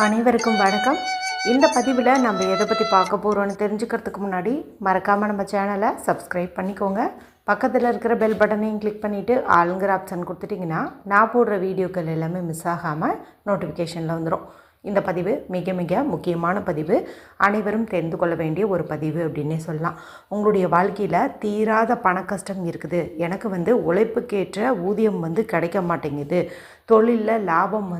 அனைவருக்கும் வணக்கம். இந்த பதிவில் நம்ம எதை பற்றி பார்க்க போகிறோன்னு தெரிஞ்சுக்கிறதுக்கு முன்னாடி மறக்காமல் நம்ம சேனலை சப்ஸ்கிரைப் பண்ணிக்கோங்க. பக்கத்தில் இருக்கிற பெல் பட்டனையும் கிளிக் பண்ணிவிட்டு ஆளுங்கிற ஆப்ஷன் கொடுத்துட்டிங்கன்னா நான் போடுற வீடியோக்கள் எல்லாமே மிஸ் ஆகாமல் நோட்டிஃபிகேஷனில் வந்துடும். இந்த பதிவு மிக மிக முக்கியமான பதிவு, அனைவரும் தெரிந்து கொள்ள வேண்டிய ஒரு பதிவு அப்படின்னே சொல்லலாம். உங்களுடைய வாழ்க்கையில் தீராத பண கஷ்டம் இருக்குது, எனக்கு உழைப்புக்கேற்ற ஊதியம் கிடைக்க மாட்டேங்குது, தொழிலில் லாபம்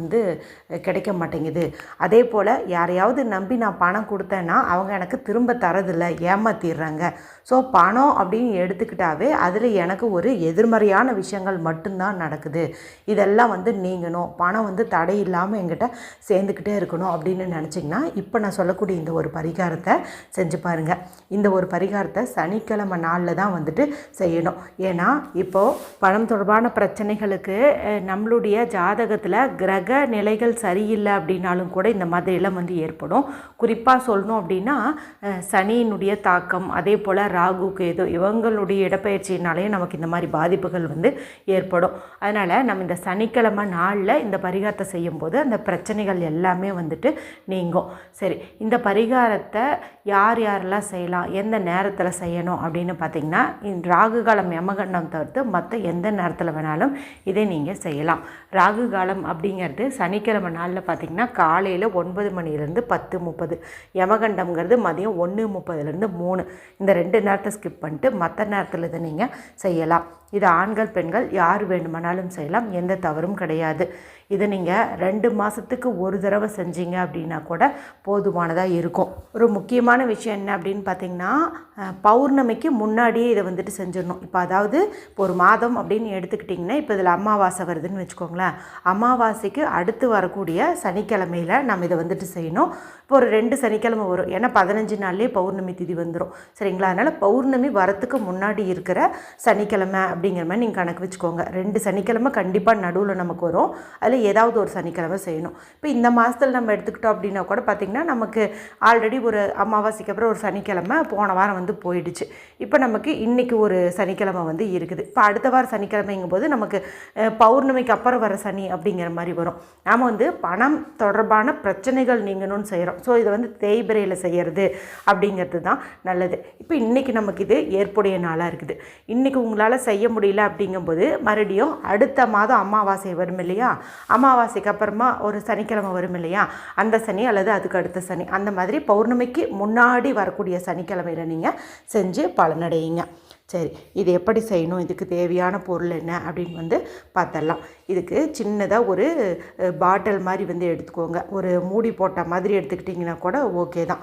கிடைக்க மாட்டேங்குது, அதே போல் யாரையாவது நம்பி நான் பணம் கொடுத்தேன்னா அவங்க எனக்கு திரும்ப தரதில்லை, ஏமாற்றிடுறாங்க. ஸோ பணம் அப்படின்னு எடுத்துக்கிட்டாவே அதில் எனக்கு ஒரு எதிர்மறையான விஷயங்கள் மட்டும்தான் நடக்குது. இதெல்லாம் நீங்கணும், பணம் தடை இல்லாமல் என்கிட்ட சேர்ந்துக்கிட்டே இருக்கணும் அப்படின்னு நினச்சிங்கன்னா இப்போ நான் சொல்லக்கூடிய இந்த ஒரு பரிகாரத்தை செஞ்சு பாருங்கள். இந்த ஒரு பரிகாரத்தை சனிக்கிழமை நாளில் தான் செய்யணும். ஏன்னா இப்போது பணம் தொடர்பான பிரச்சனைகளுக்கு நம்மளுடைய ஜாதகத்தில் கிரக நிலைகள் சரியில்லை அப்படின்னாலும் கூட இந்த மாதிரிலாம் ஏற்படும். குறிப்பாக சொல்லணும் அப்படின்னா சனியினுடைய தாக்கம், அதே போல் ராகு கேது இவங்களுடைய இடப்பெயர்ச்சினாலே நமக்கு இந்த மாதிரி பாதிப்புகள் ஏற்படும். அதனால் நம்ம இந்த சனிக்கிழமை நாளில் இந்த பரிகாரத்தை செய்யும்போது அந்த பிரச்சனைகள் எல்லாமே நீங்கும். சரி, இந்த பரிகாரத்தை யார் யாரெல்லாம் செய்யலாம், எந்த நேரத்தில் செய்யணும் அப்படின்னு பார்த்தீங்கன்னா, ராகு காலம் யமகண்டம் தவிர்த்து மற்ற எந்த நேரத்தில் வேணாலும் இதை நீங்கள் செய்யலாம். ராகு காலம் அப்படிங்கிறது சனிக்கிழமை நாளில் பார்த்திங்கன்னா காலையில் 9 மணிலேருந்து 10:30, யமகண்டம்ங்கிறது மதியம் 1:30லேருந்து 3, இந்த 2 நேரத்தை ஸ்கிப் பண்ணிட்டு மற்ற நேரத்தில் இதை நீங்கள் செய்யலாம். இது ஆண்கள் பெண்கள் யார் வேண்டுமானாலும் செய்யலாம், எந்த தவறும் கிடையாது. இதை நீங்கள் 2 மாதத்துக்கு ஒரு தடவை செஞ்சீங்க அப்படின்னா கூட போதுமானதாக இருக்கும். ஒரு முக்கியமான விஷயம் என்ன அப்படின்னு பார்த்திங்கன்னா, பௌர்ணமிக்கு முன்னாடியே இதை செஞ்சிடணும். இப்போ அதாவது இப்போ ஒரு மாதம் அப்படின்னு எடுத்துக்கிட்டிங்கன்னா, இப்போ இதில் அமாவாசை வருதுன்னு வச்சுக்கோங்களேன், அமாவாசைக்கு அடுத்து வரக்கூடிய சனிக்கிழமையில் நம்ம இதை செய்யணும். இப்போ ஒரு 2 சனிக்கிழமை வரும், ஏன்னா 15 நாள்லேயே பௌர்ணமி திதி வந்துடும், சரிங்களா? அதனால் பௌர்ணமி வரத்துக்கு முன்னாடி இருக்கிற சனிக்கிழமை அப்படிங்கிற மாதிரி நீங்கள் கணக்கு வச்சுக்கோங்க. 2 சனிக்கிழமை கண்டிப்பாக நடுவில் நமக்கு வரும், அதில் ஏதாவது ஒரு சனிக்கிழமை செய்யணும். இப்போ இந்த மாதத்தில் நம்ம எடுத்துக்கிட்டோம் அப்படின்னா கூட பார்த்திங்கன்னா, நமக்கு ஆல்ரெடி ஒரு அமாவாசைக்கு அப்புறம் ஒரு சனிக்கிழமை போன வாரம் போயிடுச்சு. இப்போ நமக்கு இன்றைக்கி ஒரு சனிக்கிழமை இருக்குது. இப்போ அடுத்த வாரம் சனிக்கிழமைங்கும் போது நமக்கு பௌர்ணமிக்கு அப்புறம் வர சனி அப்படிங்கிற மாதிரி வரும். நாம் பணம் தொடர்பான பிரச்சனைகள் நீங்கணும்னு செய்கிறோம். ஸோ இதை தேய்பிரையில் செய்கிறது அப்படிங்கிறது தான் நல்லது. இப்போ இன்றைக்கி நமக்கு இது ஏற்புடைய நாளாக இருக்குது. இன்றைக்கி உங்களால் செய்ய முடியல அப்படிங்கும்போது மறுபடியும் அடுத்த மாதம் அமாவாசை வரும் இல்லையா, அமாவாசைக்கு அப்புறமா ஒரு சனிக்கிழமை வரும் இல்லையா, அந்த சனி அல்லது அதுக்கு அடுத்த சனி, அந்த மாதிரி பௌர்ணமிக்கு முன்னாடி வரக்கூடிய சனிக்கிழமையில் நீங்கள் செஞ்சு பலனடையுங்க. சரி, இது எப்படி செய்யணும், இதுக்கு தேவையான பொருள் என்ன அப்படின்னு பார்த்துடலாம். இதுக்கு சின்னதாக ஒரு பாட்டில் மாதிரி எடுத்துக்கோங்க. ஒரு மூடி போட்ட மாதிரி எடுத்துக்கிட்டிங்கன்னா கூட ஓகே தான்.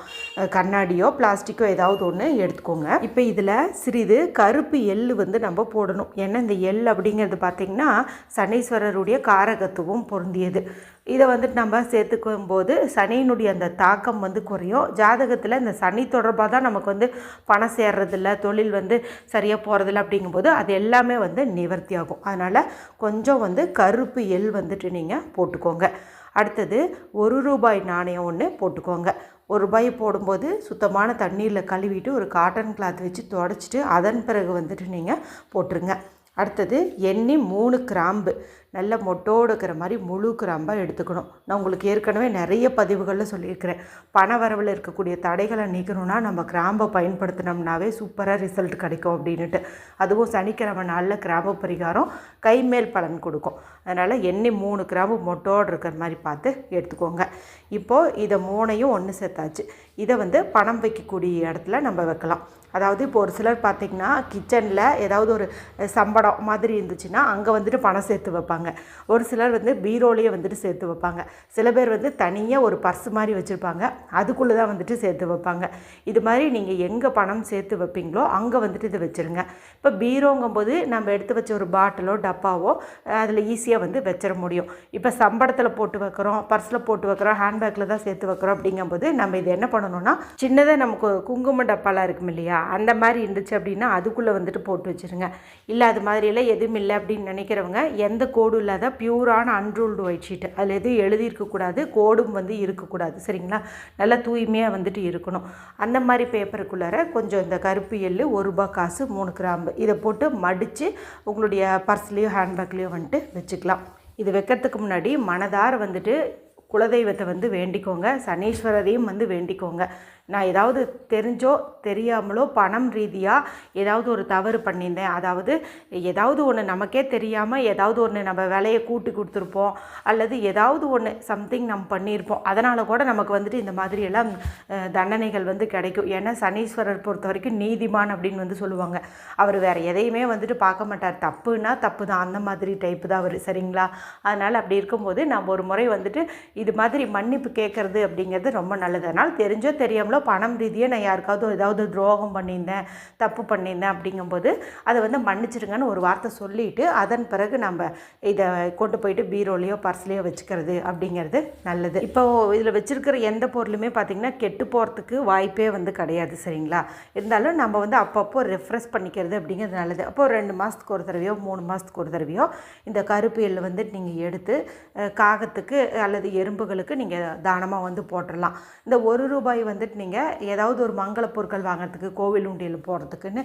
கண்ணாடியோ பிளாஸ்டிக்கோ ஏதாவது ஒன்று எடுத்துக்கோங்க. இப்போ இதில் சிறிது கருப்பு எள்ளு நம்ம போடணும். ஏன்னா இந்த எள் அப்படிங்கிறது பார்த்திங்கன்னா சனீஸ்வரருடைய காரகத்துவம் பொருந்தியது. இதை நம்ம சேர்த்துக்கும் போது சனியினுடைய அந்த தாக்கம் குறையும். ஜாதகத்தில் இந்த சனி தொடர்பாக தான் நமக்கு பணம் சேர்றதில்ல, தொழில் சரியாக போகிறதில்ல அப்படிங்கும்போது அது எல்லாமே நிவர்த்தி ஆகும். அதனால் கொஞ்சம் கருப்பு எள் நீங்கள் போட்டுக்கோங்க. அடுத்தது 1 ரூபாய் நாணயம் ஒன்று போட்டுக்கோங்க. 1 ரூபாய் போடும்போது சுத்தமான தண்ணீரில் கழுவிட்டு ஒரு காட்டன் கிளாத் வச்சு துடைச்சிட்டு அதன் பிறகு நீங்கள் போட்டுருங்க. அடுத்தது எண்ணி 3 கிராம்பு நல்ல மொட்டோடு இருக்கிற மாதிரி முழு கிராம்பாக எடுத்துக்கணும். நான் உங்களுக்கு ஏற்கனவே நிறைய பதிவுகளில் சொல்லியிருக்கிறேன், பண வரவில் இருக்கக்கூடிய தடைகளை நீக்கணும்னா நம்ம கிராம்பை பயன்படுத்தினோம்னாவே சூப்பராக ரிசல்ட் கிடைக்கும் அப்படின்ட்டு. அதுவும் சனிக்கிழமை நாளில் கிராம்பு பரிகாரம் கைமேல் பலன் கொடுக்கும். அதனால் எண்ணெய் 3 கிராம்பு மொட்டோடு இருக்கிற மாதிரி பார்த்து எடுத்துக்கோங்க. இப்போது இதை 3ஐயும் ஒன்று சேர்த்தாச்சு. இதை பணம் வைக்கக்கூடிய இடத்துல நம்ம வைக்கலாம். அதாவது இப்போ ஒரு சிலர் பார்த்திங்கன்னா கிச்சனில் ஏதாவது ஒரு சம்படம் மாதிரி இருந்துச்சுன்னா அங்கே பணம் சேர்த்து வைப்பாங்க. ஒரு சிலர் பீரோலையே சேர்த்து வைப்பாங்க. சில பேர் தனியாக ஒரு பர்ஸ் மாதிரி வச்சுருப்பாங்க, அதுக்குள்ளே தான் சேர்த்து வைப்பாங்க. இது மாதிரி நீங்கள் எங்கே பணம் சேர்த்து வைப்பீங்களோ அங்கே இதை வச்சுருங்க. இப்போ பீரோங்கும்போது நம்ம எடுத்து வச்ச ஒரு பாட்டிலோ டப்பாவோ அதில் ஈஸியாக வச்சிட முடியும். இப்போ சம்படத்தில் போட்டு வைக்கிறோம், பர்ஸில் போட்டு வைக்கிறோம், ஹேண்ட்பேக்கில் தான் சேர்த்து வைக்கிறோம் அப்படிங்கும்போது நம்ம இது என்ன பண்ணணும்னா, சின்னதாக நமக்கு குங்கும டப்பாலாம் இருக்கும் இல்லையா, அந்த மாதிரி இருந்துச்சு அப்படின்னா அதுக்குள்ளே போட்டு வச்சுருங்க. இல்லை அது மாதிரியெல்லாம் எதுவும் இல்லை அப்படின்னு நினைக்கிறவங்க எந்த கோடும் இல்லாத பியூரான அன்ரூல்டு ஒயிட் ஷீட்டு, அதில் எதுவும் எழுதியிருக்கக்கூடாது, கோடும் இருக்கக்கூடாது, சரிங்களா? நல்லா தூய்மையாக இருக்கணும். அந்த மாதிரி பேப்பருக்குள்ளார கொஞ்சம் இந்த கருப்பு எள்ளு 1 ரூபாய் காசு 3 கிராம்பு இதை போட்டு மடித்து உங்களுடைய பர்ஸ்லேயோ ஹேண்ட்பேக்லேயோ வச்சுக்கலாம். இது வைக்கிறதுக்கு முன்னாடி மனதார குலதெய்வத்தை வந்து வேண்டிக்கோங்க, சனீஸ்வரரையும் வந்து வேண்டிக்கோங்க. நான் ஏதாவது தெரிஞ்சோ தெரியாமலோ பணம் ரீதியாக ஏதாவது ஒரு தவறு பண்ணியிருந்தேன், அதாவது ஏதாவது ஒன்று நமக்கே தெரியாமல் ஏதாவது ஒன்று நம்ம விலையை கூட்டி கொடுத்துருப்போம், அல்லது ஏதாவது ஒன்று சம்திங் நம்ம பண்ணியிருப்போம், அதனால் கூட நமக்கு வந்துட்டு இந்த மாதிரியெல்லாம் தண்டனைகள் வந்து கிடைக்கும். ஏன்னா சனீஸ்வரர் பொறுத்த வரைக்கும் நீதிமான் அப்படின்னு வந்து சொல்லுவாங்க. அவர் வேறு எதையுமே வந்துட்டு பார்க்க மாட்டார், தப்புனா தப்பு தான், அந்த மாதிரி டைப்பு தான் அவர், சரிங்களா? அதனால் அப்படி இருக்கும்போது நம்ம ஒரு முறை வந்துட்டு இது மாதிரி மன்னிப்பு கேட்குறது அப்படிங்கிறது ரொம்ப நல்லது. அதனால் தெரிஞ்சோ தெரியாமலோ பணம் ரீதியாக நான் யாருக்காவது ஏதாவது துரோகம் பண்ணியிருந்தேன், தப்பு பண்ணியிருந்தேன் அப்படிங்கும்போது அதை வந்து மன்னிச்சிடுங்கன்னு ஒரு வார்த்தை சொல்லிவிட்டு அதன் பிறகு நம்ம இதை கொண்டு போயிட்டு பீரோலையோ பர்ஸ்லேயோ வச்சுக்கிறது அப்படிங்கிறது நல்லது. இப்போ இதில் வச்சுருக்கிற எந்த பொருளுமே பார்த்திங்கன்னா கெட்டு போகிறதுக்கு வாய்ப்பே வந்து கிடையாது, சரிங்களா? இருந்தாலும் நம்ம வந்து அப்பப்போ ரெஃப்ரெஷ் பண்ணிக்கிறது அப்படிங்கிறது நல்லது. அப்போது 2 மாதத்துக்கு ஒரு தடவையோ 3 மாதத்துக்கு ஒரு தடவையோ இந்த கருப்பு எள்ளு வந்து நீங்கள் எடுத்து காகத்துக்கு அல்லது எறும்புகளுக்கு நீங்கள் தானமாக வந்து போட்டுடலாம். இந்த ₹1 வந்துட்டு நீங்கள் ஏதாவது ஒரு மங்கள பொருட்கள் வாங்குறதுக்கு, கோவில் உண்டியல் போடுறதுக்குன்னு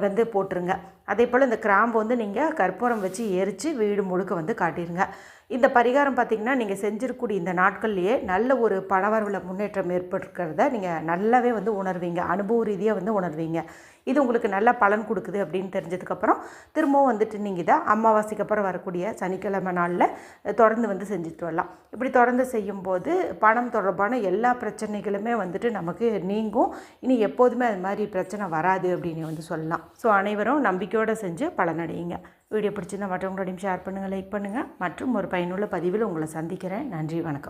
வந்து போட்டுருங்க. அதே போல் இந்த கிராம்பு வந்து நீங்கள் கற்பூரம் வச்சு எரித்து வீடு முழுக்க வந்து காட்டிடுங்க. இந்த பரிகாரம் பார்த்திங்கன்னா நீங்கள் செஞ்சிருக்கக்கூடிய இந்த நாட்கள்லேயே நல்ல ஒரு பணவரவில் முன்னேற்றம் ஏற்பட்டிருக்கிறத நீங்கள் நல்லாவே வந்து உணர்வீங்க, அனுபவ ரீதியாக வந்து உணர்வீங்க. இது உங்களுக்கு நல்ல பலன் கொடுக்குது அப்படின்னு தெரிஞ்சதுக்கப்புறம் திரும்பவும் வந்துட்டு நீங்கள் இதை அமாவாசைக்கு அப்புறம் வரக்கூடிய சனிக்கிழமை நாளில் தொடர்ந்து வந்து செஞ்சுட்டு வரலாம். இப்படி தொடர்ந்து செய்யும்போது பணம் தொடர்பான எல்லா பிரச்சனைகளுமே வந்துட்டு நமக்கு நீங்கும். இனி எப்போதுமே அது மாதிரி பிரச்சனை வராது அப்படின்னு வந்து சொல்லலாம். ஸோ அனைவரும் நம்பிக்கையோடு செஞ்சு பலனடையுங்க. வீடியோ பிடிச்சிருந்தால் மற்றவங்களோடையும் ஷேர் பண்ணுங்கள், லைக் பண்ணுங்கள். மற்றும் ஒரு பயனுள்ள பதிவில் உங்களை சந்திக்கிறேன். நன்றி, வணக்கம்.